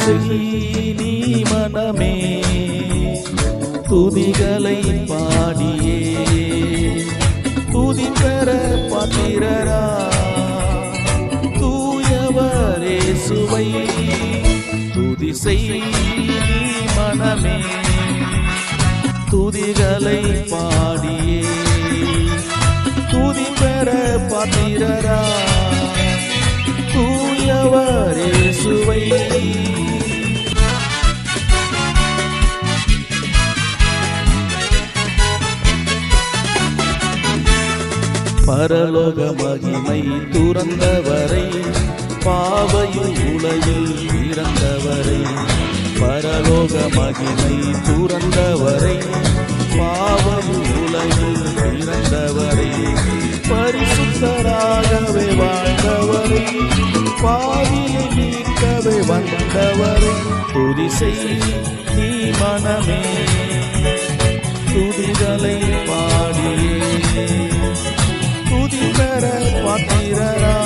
செய் நீ மனமே துதிகளை பாடியே துதி பெற பாத்திரரா தூயவரே சுவை துதி செய் நீ மனமே துதிகளை பாடியே துதி பெற பாத்திரரா தூயவரே சுவை பரலோக மகிமை துறந்தவரை பாவையில் உலகில் இறந்தவரை பரலோக மகிமை துறந்தவரை பாவையில் உலகில் இறந்தவரை பரிசுத்தராகவே வாழ்ந்தவரை பாவியை நீக்கவே வந்தவரை துதி செய் நீ மனமே துதிகளை பாடியே துதி பெற பாத்திரரா